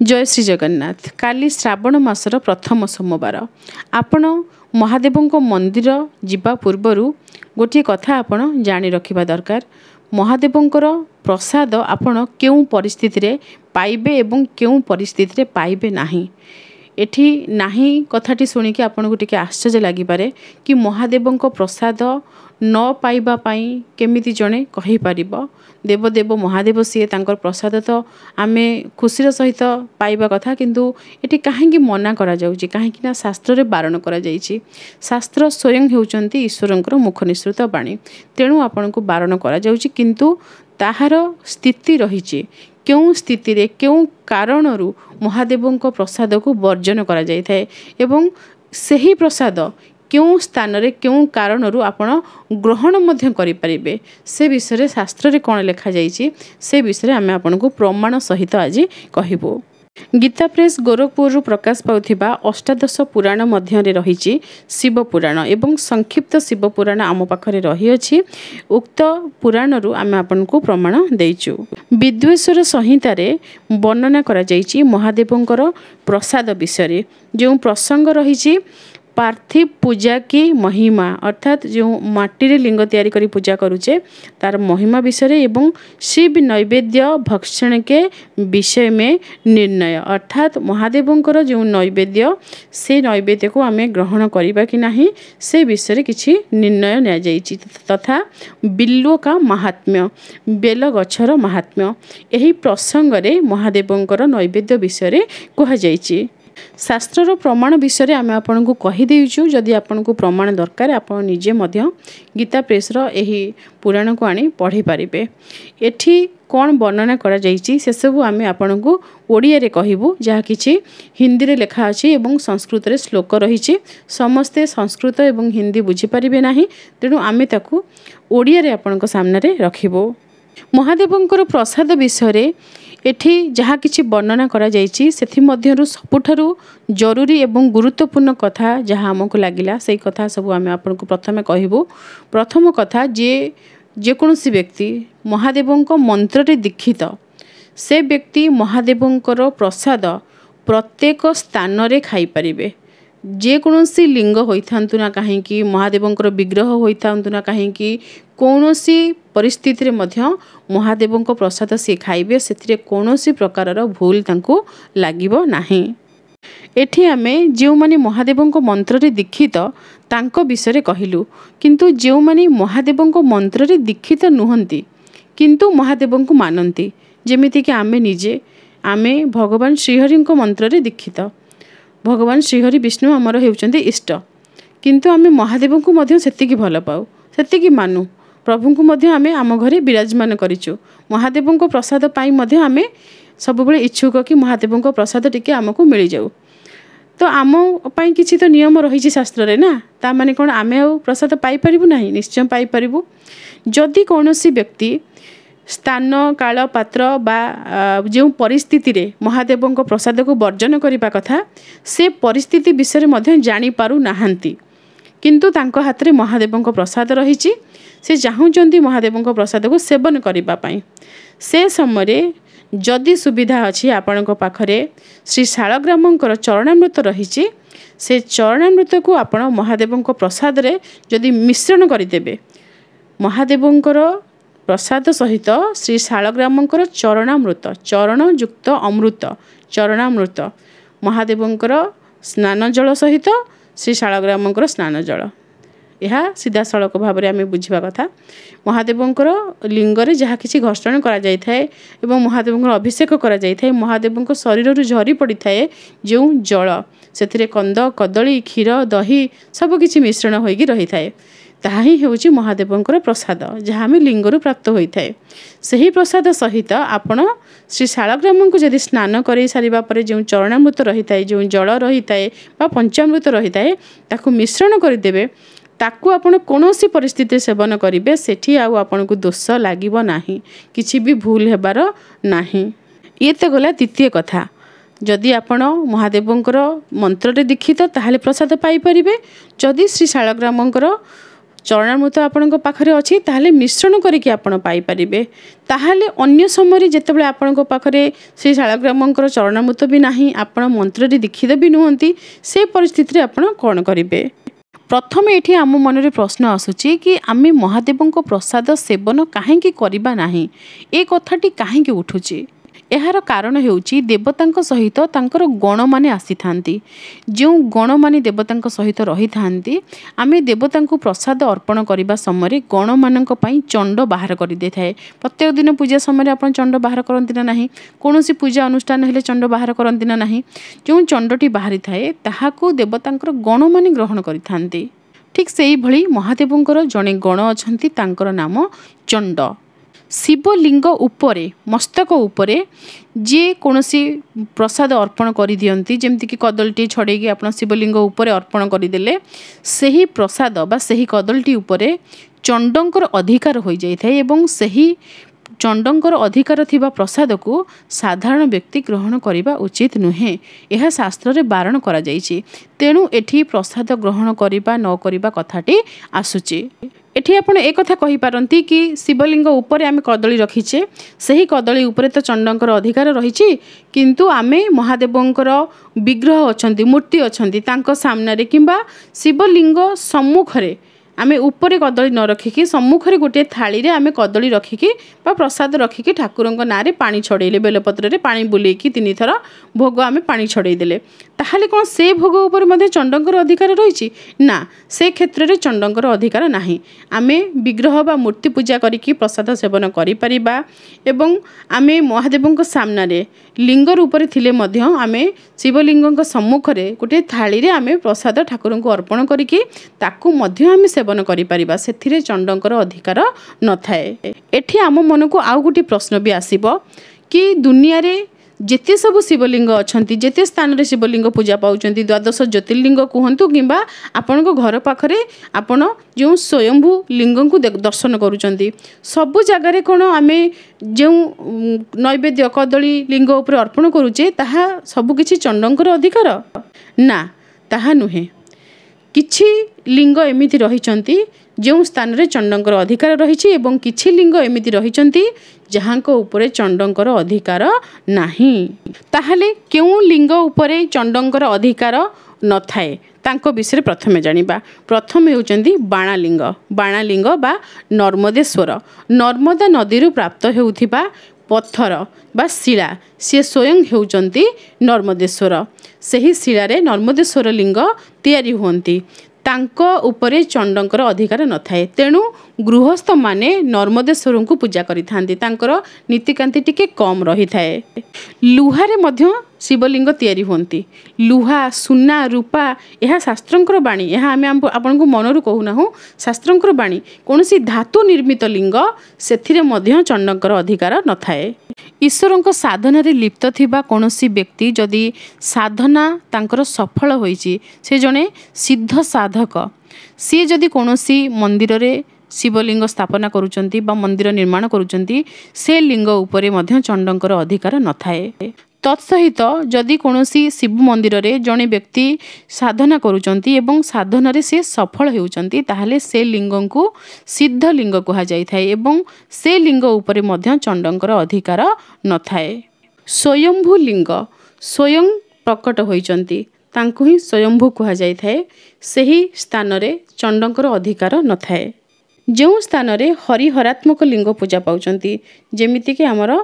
जय श्री जगन्नाथ। काली श्रावण मासर प्रथम सोमवार। आपण महादेवों मंदिर जिबा पूर्वरु गोटे कथा आपण जानी रखिबा दरकार। महादेवों प्रसाद आपण केउ परिस्थिति रे पाइबे एवं केउ परिस्थिति रे पाइबे नाही। एठी नाही कथाटी शुणिकी आपन को टिके आश्चर्य लागि पारे कि महादेवों प्रसाद न पाइबा पाई केमिति जणे कहि परिबो। देवदेव महादेव सीए तांकर प्रसाद तो आमे खुशीर सहित पाइबा कथा, किंतु एटी काहेकि मना करा जाउची, काहेकि ना शास्त्र रे बारण करा जाइची। शास्त्र स्वयं हेउचंती ईश्वरंकर मुख निसृत बाणी, तेणु आपन को बारण करा जाउची, किंतु ताहार स्थिति रहिची केउ स्थिति रे केउ कारणरू महादेवों प्रसाद को वर्जन करा जाय थाए एवं सही प्रसाद क्यों स्थान रे क्यों कारणरू आपण ग्रहण मध्य करि परिबे से विषय रे शास्त्र रे कोन लेखा जाइछि से विषय रे आमे आपण को प्रमाण सहित आज कहिबो। गीता प्रेस गोरखपुर प्रकाश पाउथिबा अष्टादश पुराण मध्य रे रहिछि शिव पुराण एवं संक्षिप्त शिव पुराण आम पाखरे रही अछि। उक्त पुराणरू आमे आपण को प्रमाण देइछु। विद्वेश्वर संहिता रे वर्णना करा जाइछि महादेवंकर प्रसाद विषय रे जो प्रसंग रहिछि पार्थिव पूजा की महिमा, अर्थात जो माटी रे लिंग तैयारी करी पूजा करूचे तार महिमा विषय एवं शिव नैवेद्य भक्षण के विषय में निर्णय, अर्थात महादेवंकर जो नैवेद्य से नैवेद्य को आमे ग्रहण करिबा कि नाही से विषय किछि निर्णय निया जाइछि। तथा बिल्व का महात्म्य, बेल गछर महात्म्य एही प्रसंग रे महादेवंकर नैवेद्य विषय कहा जाइछि। शास्त्रर प्रमाण विषय आमे आपन को कहि देइछु। जदि आपन को प्रमाण दरकार आपन निजे मध्य गीता प्रेस रो एही पुराण को आनी पढ़ी पारिबे। एठी कोन वर्णना करा जाइछि से सब आमे आपन को ओडिया रे कहिबो, जहा किछि हिंदी रे लेखा अछि एवं संस्कृत रे श्लोक रहिछि। समस्ते संस्कृत एवं हिंदी बुझी पारिबे नाही, तेनु आमे ताकू ओडिया रे आपन को सामने रे रखिबो। महादेवंकर प्रसाद विषय एठी जहाँ किछि वर्णना करा जाइछि सेथि मध्यरु सबुठारु जरूरी एवं गुरुत्वपूर्ण कथा जहाँ हमको लागिला सेई कथा सब आमे आपन को प्रथमे कहिबो। प्रथम कथा जे कोनोसी व्यक्ति महादेवंक मंत्र रे दीक्षित से व्यक्ति महादेवंकर प्रसाद प्रत्येक स्थान रे खाई परिबे। जे कोनोसी लिंग होइथांतु ना काहेकि महादेवंकर विग्रह होइथांतु ना काहेकि कौनसी परिस्थिति रे मध्य महादेवंक प्रसाद से खाइबे, सेथिरे कौनसी प्रकारर भूल तांको लागिबो नाही। एठी आमे जेउ माने महादेवंक मंत्र रे दीक्षित तांको विषय कहिलु, किंतु जेउ माने महादेवंक मंत्र रे दीक्षित नुहंती किंतु महादेवंक मानंती, जेमिति कि आमे निजे आमे भगवान श्रीहरिंक मंत्र रे दीक्षित। भगवान श्रीहरि विष्णु आमर हेउचंती इष्ट, किंतु आमे महादेवंक मध्य सेतिकी भल पाउ, सेतिकी मानु। प्रभु को मध्य आमे आम घरे विराजमान करिछु। महादेवंक प्रसाद पाई मध्य आमे सब बेले इच्छुक कि महादेवंक प्रसाद टिके आमको मिल जाऊ। तो आम पाई किछि तो नियम रहिछि शास्त्र रे ना, ता माने कोन आमे आ प्रसाद पाई परिबु नाही? निश्चय पाई परिबु। जदि कोनोसी व्यक्ति स्थान काल पात्र बा जो परिस्थिति रे महादेवंक प्रसाद को वर्जन करिबा कथा से परिस्थिति विषय मध्य जानि पारु नाहंती, किंतु तांको हाथ रे महादेवंक प्रसाद रहिछि, से चाहूचंती महादेवंक प्रसाद को सेवन करिबा पई। से समय जदि सुविधा अछि आपणक पाखरे श्री शालग्रामंकर चरणामृत रहिछि, से चरणामृत को आपण महादेवंक प्रसाद रे जदि मिश्रण करिदेबे, महादेवंकर प्रसाद सहित श्री शालग्रामंकर चरणामृत, चरण युक्त अमृत चरणामृत, महादेवंकर स्नान जल सहित श्री शालग्रामंकर स्नान जल, यह सीधा सड़क भाव में आम बुझा कथा। महादेवंकर लिंगरे जहाँ किसी घर्षण करा जाय थाए एवं महादेवंकर अभिषेक करा जाय थाए, महादेवंक शरीर झरी पड़ी थाए जो जल से कंद कदली क्षीर दही सब किछि मिश्रण होइकी रही थाए, ताहा ही हेउची महादेवंकर प्रसाद जहाँ आम लिंगरू प्राप्त होता है। सही प्रसाद सहित आपण श्री शालग्राम को जदि स्नान कर सारिबा परे जो चरणामृत रही थाए, जो जल रही थाए बा पंचामृत रही थाए, ताकू मिश्रण करदेवे, ताकू आपण कोनोसी परिस्थिति सेवन करिवे, सेठी आउ आपण को दोष लागिबो नाही, किछि भी भूल हेबार नाही। ये तो गला द्वितीय कथा। जदि आपण महादेवंकर मंत्र रे दीक्षित ताहाले प्रसाद पाई परिबे। जदि श्री शालग्रामंकर चरणामृत आपण पाखरे अच्छी ताहले मिश्रण करके आपण पाइपारे ताहले अन्य समय जितेबाला आपण पाखरे श्री शालग्रामंकर चरणामृत भी नहीं आपण मंत्र दीक्षित भी नुहति से परिस्थिति आपण कौन करेंगे। प्रथम ये आम मन में प्रश्न आसूची कि आम महादेव प्रसाद सेवन कहीं करवा नहीं ए कथाटी कहीं उठुची। यार कारण हेउची देवता सहित तांकर गण माने आसी थांती जो गण माने देवता सहित रही थांती आमे देवता प्रसाद अर्पण करने समय गण मानक पई चंड बाहर कर दे थाए। प्रत्येक दिन पूजा समय आप चंड बाहर करती ना नहीं कौन पूजा अनुष्ठान हेले चंड बाहर करती ना नहीं जो चंडटी बाहरी थाए ताहाकू देवतांकर गण माने ग्रहण करिथांती। ठीक से ही भली महादेवंकर जड़े गण अछंती तांकर नाम चंड। शिवलिंग उपरे मस्तक उपरे जे कौनसी प्रसाद अर्पण कर दियंती जेमती कि कदलटी छड़ेगी आप शिवलिंग उपरे अर्पण करदेले सही प्रसाद बा सही कदलटी उपरे चंडंकर अधिकार हो जाए एवं सही चंडंकर अधिकार थिबा प्रसाद को साधारण व्यक्ति ग्रहण करने उचित नुहे यह शास्त्र रे बारण करा जाइछि। तेणु एठी प्रसाद ग्रहण करने न करने कथाटी आसुची। एठी आपण एक कथा कहि पारंती कि शिवलिंग उपरे आमे कदली रखीचे सही कदली उपरे तो चंडंकर अधिकार रहिछि किंतु आमे महादेवंकर विग्रह अछंती मूर्ति अछंती तांको सामने किंबा शिवलिंग सम्मुखरे आमे ऊपर कदली न रखिकी सम्मुखरे गोटे थाली रे आमे कदली रखिकी बा प्रसाद रखिकी ठाकुरंक नारे पानी छड़ेले बेलपत्र रे पानी बुलेकी 3 थर भोग आमे पानी छड़े देले ताहले कोन से भोग ऊपर मध्ये चंडंकर अधिकार रहिछि ना से क्षेत्र रे चंडंकर अधिकार नाही। आमे विग्रह बा मूर्ति पूजा करिकी प्रसाद सेवन करि परिबा एवं आमे महादेवंक सामने रे लिंग रूप रे थिले मध्ये आमे शिवलिंगक सम्मुखरे गोटे थाली रे आमे प्रसाद ठाकुरंक अर्पण करिकी ताकू मध्ये आमे सेवन करि परिबा सेथिरे चंडंकर अधिकार न थाए। एठी आम मन को आउ गोटे प्रश्न भी आसीबो कि दुनिया रे जेते सब शिवलिंग अछंती जेते स्थान रे शिवलिंग पूजा पाउचंती द्वादश ज्योतिर्लिंग कहंतु किंबा आपण को घर पाखरे आपण जो स्वयंभू लिंग को दर्शन करूचंती सबु जगह रे कोन आमे जो नैवेद्य कदली लिंग ऊपर अर्पण करूचे ताहा सबु किछि चंडंकर अधिकार ना ताहा नुहे। किछि लिंग एमिति रहिचंती जो स्थान रे चंडंकर अधिकार रहिछि एवं किछि लिंग एमिति रहिचंती जहांको उपरे चंडंकर अधिकार नाही। ताहले केउ लिंग उपरे चंडंकर अधिकार न थाए तांको विषय प्रथमे जानिबा। प्रथम हेउचंती बाणालिंग बा नर्मदेश्वर नर्मदा नदी रु प्राप्त हेउथिबा पत्थर बा शिला से स्वयं हेउचंती नर्मदेश्वर सही शिला रे नर्मदेश्वर लिंग तैयारी होंती तांको उपरे चंडंकर अधिकार न थाए। तेणु गृहस्थ माने नर्मदेश्वर को पूजा करिथांती तांकर नीतिकांति टिके कम रही थाए। लुहारे मध्य शिवलिंग तैयारी होंती लुहा सुना रूपा यह शास्त्रंकर बाणी यह आमे आपन को मनरु कहूना हो शास्त्रंकर बाणी कोनसी धातु निर्मित लिंग सेथिरे मध्य चंडंकर अधिकार न थाए। ईश्वरंक साधना रे लिप्त थिबा कोनसी व्यक्ति जदि साधना तांकर सफल होईची से जने सिद्ध साधक सी जदि कोनसी मंदिर रे शिवलिंग स्थापना करूचंती बा मंदिर निर्माण करूचंती से लिंग उपरे मध्य चंडंकर अधिकार न थाए। तत्सहित जदि कोनोसी शिव मंदिर रे जड़े व्यक्ति साधना करूचंती एवं साधना रे से सफल हेउचंती ताहले से लिंग को सिद्ध लिंग कहा जाय थाए एवं से लिंग उपरे मध्य चंडंकर अधिकार न थाए। स्वयंभू लिंग स्वयं प्रकट होइचंती तांको ही स्वयंभू कहा जाय थाए सही स्थान रे चंडंकर अधिकार न थाए। जो स्थान रे हरिहरात्मक लिंग पूजा पाउचंती जेमिति कि हमर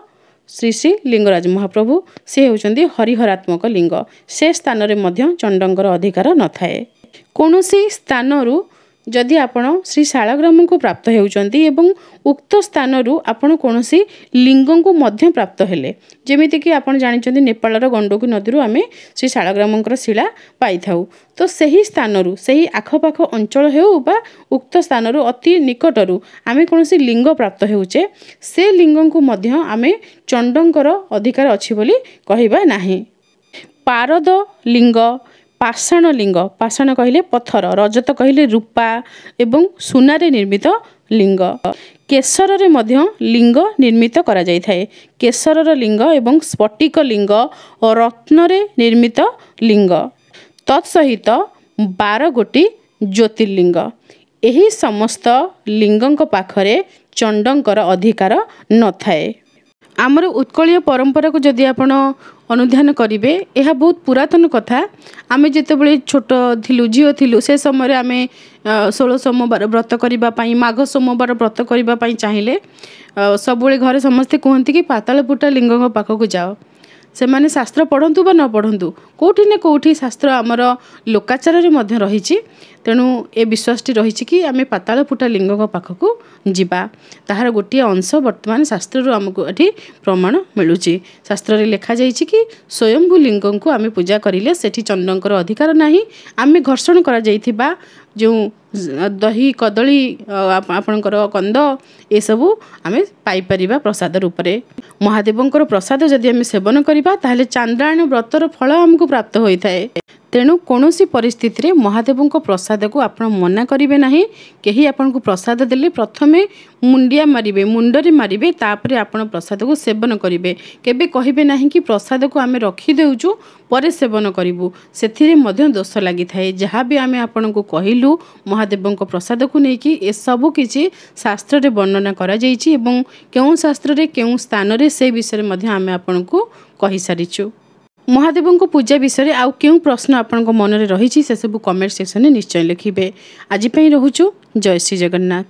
श्री श्री लिंगराज महाप्रभु से होचंदी हरिहरात्मक लिंग से स्थान रे मध्य चंडंकर अधिकार न थाए। कोनोसी स्थान रु जदि आपण श्री शालग्राम को प्राप्त हेउचंती एवं उक्त स्थान रु आपण कोनोसी लिंग को मध्य प्राप्त हेले जेमिति कि आपण जानिचंदी नेपाल रो गंडकी नदी रु आमे श्री शालग्रामंकर शिला पाई थाउ तो सही स्थान रु सही आखपाख अंचल हेउ बा उक्त स्थान रु अति निकट रु आमे कोनोसी लिंग प्राप्त हेउचे से लिंग को मध्य आमे चंडंकर अधिकार अछि बोली कहिबा नाही। पारद लिंग पाषाण लिंग पाषाण कहले पत्थर रजत कहले रूपा एवं सुनारे निर्मित लिंग केशर रे मध्य लिंग निर्मित करा जाय थाए। केशर लिंग एवं स्फटिक लिंग और रत्न रे निर्मित लिंग तत्सहित 12 गोटी ज्योतिर्लिंग ଏହି ସମସ୍ତ ଲିଙ୍ଗଙ୍କ ପାଖରେ ଚଣ୍ଡଙ୍କର ଅଧିକାର ନଥାଏ। ଆମର ଉତ୍କଳୀୟ ପରମ୍ପରାକୁ ଯଦି ଆପଣ ଅନୁଧ୍ୟାନ କରିବେ, ଏହା ବହୁତ ପୁରାତନ କଥା। ଆମେ ଯେତେବେଳେ ଛୋଟ ଥିଲୁ, ଝିଅ ଥିଲୁ, ସେ ସମୟରେ ଆମେ 16 ସୋମବାର ବ୍ରତ କରିବା ପାଇଁ, ମାଘ ସୋମବାର ବ୍ରତ କରିବା ପାଇଁ ଚାହିଁଲେ ସବୁବେଳେ ଘରେ ସମସ୍ତେ କୁହନ୍ତି କି ପାତାଳ ଫୁଟା ଲିଙ୍ଗଙ୍କ ପାଖକୁ ଯାଅ। ସେମାନେ ଶାସ୍ତ୍ର ପଢ଼ନ୍ତୁ ବା ନ ପଢ଼ନ୍ତୁ, କେଉଁଠି ନା କେଉଁଠି ଶାସ୍ତ୍ର ଆମର ଲୋକାଚାରରେ ମଧ୍ୟ ରହିଛି। ତେଣୁ ଏ ବିଶ୍ୱାସଟି ରହିଛି କି ଆମେ ପାତାଳ ଫୁଟା ଲିଙ୍ଗଙ୍କ ପାଖକୁ ଯିବା। ତାହାର ଗୋଟିଏ ଅଂଶ ବର୍ତ୍ତମାନ ଶାସ୍ତ୍ରରୁ ଆମକୁ ଏଠି ପ୍ରମାଣ ମିଳୁଛି। ଶାସ୍ତ୍ରରେ ଲେଖାଯାଇଛି କି ସ୍ୱୟମ୍ଭୁ ଲିଙ୍ଗଙ୍କୁ ଆମେ ପୂଜା କରିଲେ ସେଠି ଚଣ୍ଡଙ୍କର ଅଧିକାର ନାହିଁ। ଆମେ ଘର୍ଷଣ କରାଯାଇଥିବା ଯେଉଁ ଦହି, କଦଳୀ, ଆପଣଙ୍କର କନ୍ଦ, ଏସବୁ ଆମେ ପାଇପାରିବା ପ୍ରସାଦ ରୂପରେ। ମହାଦେବଙ୍କର ପ୍ରସାଦ ଯଦି ଆମେ ସେବନ କରିବା ତାହେଲେ ଚାନ୍ଦ୍ରାୟଣ ବ୍ରତର ଫଳ ଆମକୁ ପ୍ରାପ୍ତ ହୋଇଥାଏ। ତେଣୁ କୌଣସି ପରିସ୍ଥିତିରେ ମହାଦେବଙ୍କ ପ୍ରସାଦକୁ ଆପଣ ମନା କରିବେ ନାହିଁ। କେହି ଆପଣଙ୍କୁ ପ୍ରସାଦ ଦେଲେ ପ୍ରଥମେ ମୁଣ୍ଡିଆ ମାରିବେ, ମୁଣ୍ଡରେ ମାରିବେ, ତାପରେ ଆପଣ ପ୍ରସାଦକୁ ସେବନ କରିବେ। କେବେ କହିବେ ନାହିଁ କି ପ୍ରସାଦକୁ ଆମେ ରଖିଦେଉଛୁ ପରେ ସେବନ କରିବୁ, ସେଥିରେ ମଧ୍ୟ ଦୋଷ ଲାଗିଥାଏ। ଯାହା ବି ଆମେ ଆପଣଙ୍କୁ କହିଲୁ ମହାଦେବଙ୍କ ପ୍ରସାଦକୁ ନେଇକି, ଏସବୁ କିଛି ଶାସ୍ତ୍ରରେ ବର୍ଣ୍ଣନା କରାଯାଇଛି ଏବଂ କେଉଁ ଶାସ୍ତ୍ରରେ କେଉଁ ସ୍ଥାନରେ ସେ ବିଷୟରେ ମଧ୍ୟ ଆମେ ଆପଣଙ୍କୁ କହିସାରିଛୁ। ମହାଦେବଙ୍କ ପୂଜା ବିଷୟରେ ଆଉ କେଉଁ ପ୍ରଶ୍ନ ଆପଣଙ୍କ ମନରେ ରହିଛି ସେସବୁ କମେଣ୍ଟ ସେକ୍ସନରେ ନିଶ୍ଚୟ ଲେଖିବେ। ଆଜି ପାଇଁ ରହୁଛୁ। ଜୟ ଶ୍ରୀ ଜଗନ୍ନାଥ।